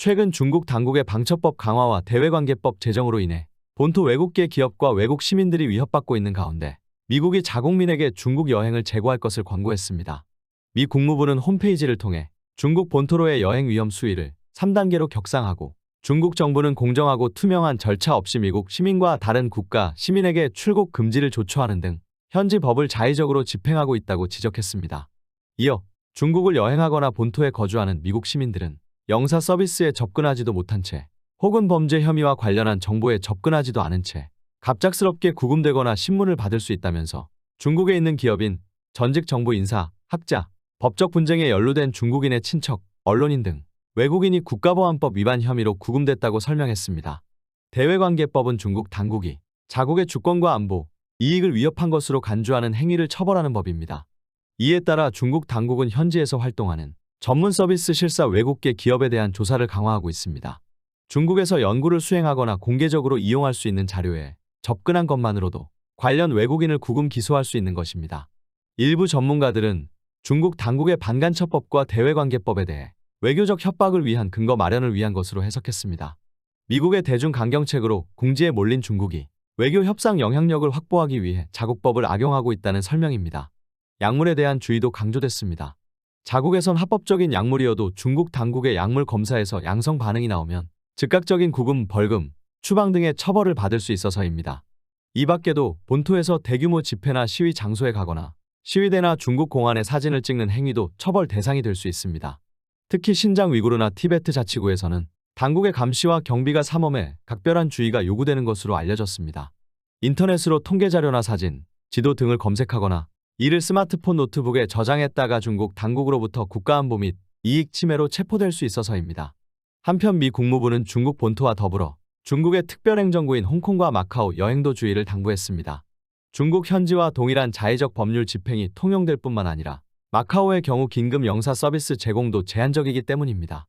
최근 중국 당국의 방첩법 강화와 대외관계법 제정으로 인해 본토 외국계 기업과 외국 시민들이 위협받고 있는 가운데 미국이 자국민에게 중국 여행을 제고할 것을 권고했습니다. 미 국무부는 홈페이지를 통해 중국 본토로의 여행 위험 수위를 3단계로 격상하고 중국 정부는 공정하고 투명한 절차 없이 미국 시민과 다른 국가 시민에게 출국 금지를 조처하는 등 현지 법을 자의적으로 집행하고 있다고 지적했습니다. 이어 중국을 여행하거나 본토에 거주하는 미국 시민들은 영사 서비스에 접근하지도 못한 채 혹은 범죄 혐의와 관련한 정보에 접근하지도 않은 채 갑작스럽게 구금되거나 신문을 받을 수 있다면서 중국에 있는 기업인, 전직 정부 인사, 학자, 법적 분쟁에 연루된 중국인의 친척, 언론인 등 외국인이 국가보안법 위반 혐의로 구금됐다고 설명했습니다. 대외관계법은 중국 당국이 자국의 주권과 안보, 이익을 위협한 것으로 간주하는 행위를 처벌하는 법입니다. 이에 따라 중국 당국은 현지에서 활동하는 전문 서비스 실사 외국계 기업에 대한 조사를 강화하고 있습니다. 중국에서 연구를 수행하거나 공개적으로 이용할 수 있는 자료에 접근한 것만으로도 관련 외국인을 구금 기소할 수 있는 것입니다. 일부 전문가들은 중국 당국의 반간첩법과 대외관계법에 대해 외교적 협박을 위한 근거 마련을 위한 것으로 해석했습니다. 미국의 대중강경책으로 궁지에 몰린 중국이 외교 협상 영향력을 확보하기 위해 자국법을 악용하고 있다는 설명입니다. 약물에 대한 주의도 강조됐습니다. 자국에선 합법적인 약물이어도 중국 당국의 약물 검사에서 양성 반응이 나오면 즉각적인 구금, 벌금, 추방 등의 처벌을 받을 수 있어서입니다. 이 밖에도 본토에서 대규모 집회나 시위 장소에 가거나 시위대나 중국 공안의 사진을 찍는 행위도 처벌 대상이 될 수 있습니다. 특히 신장 위구르나 티베트 자치구에서는 당국의 감시와 경비가 삼엄해 각별한 주의가 요구되는 것으로 알려졌습니다. 인터넷으로 통계자료나 사진, 지도 등을 검색하거나 이를 스마트폰 노트북에 저장했다가 중국 당국으로부터 국가안보 및 이익 침해로 체포될 수 있어서입니다. 한편 미 국무부는 중국 본토와 더불어 중국의 특별행정구인 홍콩과 마카오 여행도 주의를 당부했습니다. 중국 현지와 동일한 자의적 법률 집행이 통용될 뿐만 아니라 마카오의 경우 긴급 영사 서비스 제공도 제한적이기 때문입니다.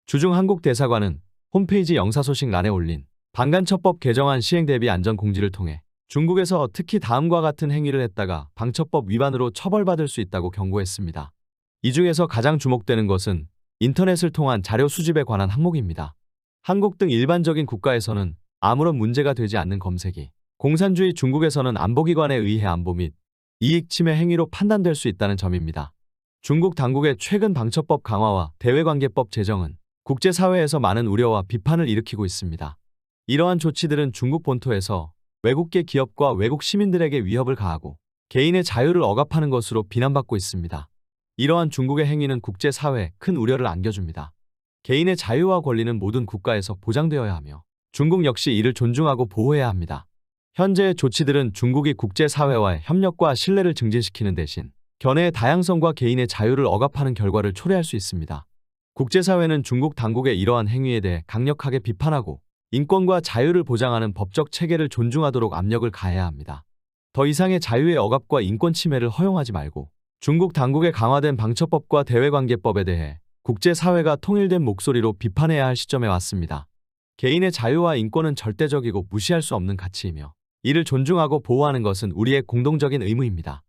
주중 한국 대사관은 홈페이지 영사소식란에 올린 반간첩법 개정안 시행 대비 안전 공지를 통해 중국에서 특히 다음과 같은 행위를 했다가 방첩법 위반으로 처벌받을 수 있다고 경고했습니다. 이 중에서 가장 주목되는 것은 인터넷을 통한 자료 수집에 관한 항목입니다. 한국 등 일반적인 국가에서는 아무런 문제가 되지 않는 검색이 공산주의 중국에서는 안보기관에 의해 안보 및 이익 침해 행위로 판단될 수 있다는 점입니다. 중국 당국의 최근 방첩법 강화와 대외관계법 제정은 국제사회에서 많은 우려와 비판을 일으키고 있습니다. 이러한 조치들은 중국 본토에서 외국계 기업과 외국 시민들에게 위협을 가하고 개인의 자유를 억압하는 것으로 비난받고 있습니다. 이러한 중국의 행위는 국제사회에 큰 우려를 안겨줍니다. 개인의 자유와 권리는 모든 국가에서 보장되어야 하며 중국 역시 이를 존중하고 보호해야 합니다. 현재의 조치들은 중국이 국제사회와의 협력과 신뢰를 증진시키는 대신 견해의 다양성과 개인의 자유를 억압하는 결과를 초래할 수 있습니다. 국제사회는 중국 당국의 이러한 행위에 대해 강력하게 비판하고 인권과 자유를 보장하는 법적 체계를 존중하도록 압력을 가해야 합니다. 더 이상의 자유의 억압과 인권 침해를 허용하지 말고 중국 당국의 강화된 방첩법과 대외관계법에 대해 국제사회가 통일된 목소리로 비판해야 할 시점에 왔습니다. 개인의 자유와 인권은 절대적이고 무시할 수 없는 가치이며 이를 존중하고 보호하는 것은 우리의 공동적인 의무입니다.